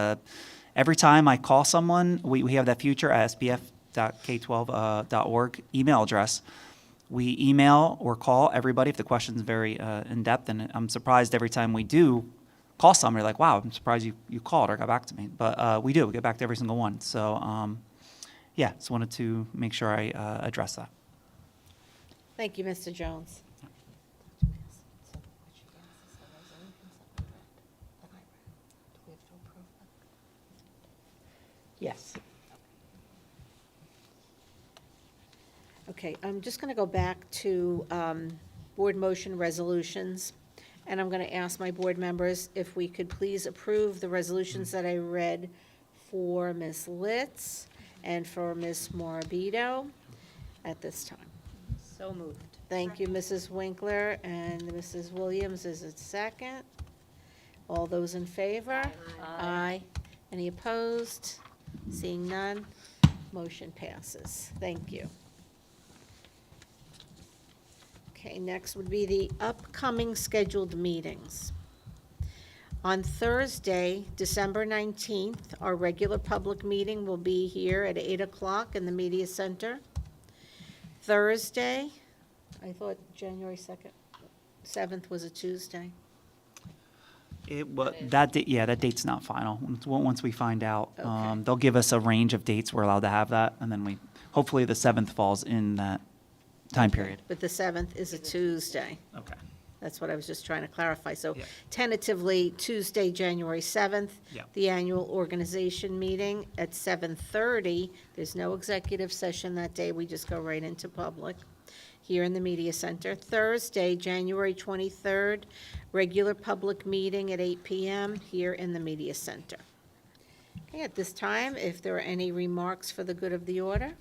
Every time I call someone, we have that future at spf.k12.org email address. We email or call everybody if the question's very in-depth, and I'm surprised every time we do call somebody, like, wow, I'm surprised you called or got back to me. But we do. We get back to every single one. So, yeah, just wanted to make sure I address that. Thank you, Mr. Jones. Yes. Okay, I'm just going to go back to board motion resolutions, and I'm going to ask my board members if we could please approve the resolutions that I read for Ms. Litz and for Ms. Morabito at this time. So moved. Thank you, Mrs. Winkler, and Mrs. Williams is a second. All those in favor? Aye. Any opposed? Seeing none, motion passes. Thank you. Okay, next would be the upcoming scheduled meetings. On Thursday, December 19th, our regular public meeting will be here at 8 o'clock in the Media Center. Thursday, I thought January 7th was a Tuesday. That date's not final. Once we find out, Okay. they'll give us a range of dates we're allowed to have that, and then hopefully the 7th falls in that time period. But the 7th is a Tuesday. Okay. That's what I was just trying to clarify. So Yeah. tentatively, Tuesday, January 7th, Yeah. the annual organization meeting at 7:30. There's no executive session that day. We just go right into public here in the Media Center. Thursday, January 23rd, regular public meeting at 8 PM here in the Media Center. Okay, at this time, if there are any remarks for the good of the order?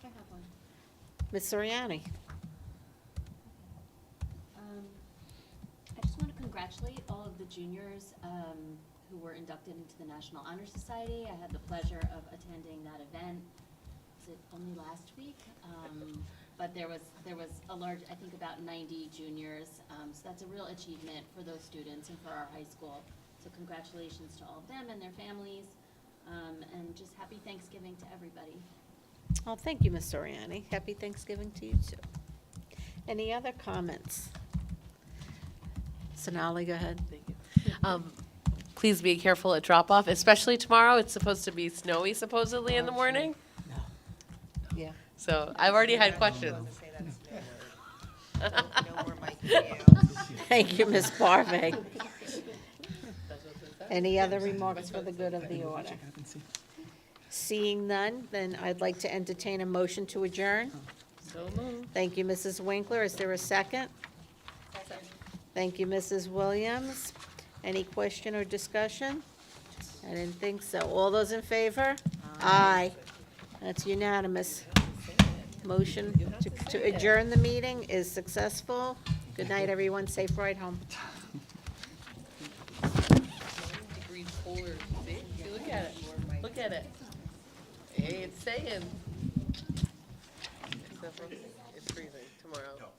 I have one. Ms. Soriani? I just want to congratulate all of the juniors who were inducted into the National Honor Society. I had the pleasure of attending that event. Was it only last week? But there was a large, I think about 90 juniors. So that's a real achievement for those students and for our high school. So congratulations to all of them and their families. And just happy Thanksgiving to everybody. Well, thank you, Ms. Soriani. Happy Thanksgiving to you, too. Any other comments? Sonali, go ahead. Please be careful at drop-off, especially tomorrow. It's supposed to be snowy supposedly in the morning. Yeah. So I've already had questions. Thank you, Ms. Barve. Any other remarks for the good of the order? Seeing none, then I'd like to entertain a motion to adjourn. So moved. Thank you, Mrs. Winkler. Is there a second? Thank you, Mrs. Williams. Any question or discussion? I didn't think so. All those in favor? Aye. That's unanimous. Motion to adjourn the meeting is successful. Good night, everyone. Safe ride home. Degrees colder. See? Look at it. Look at it. Hey, it's saying. It's freezing tomorrow.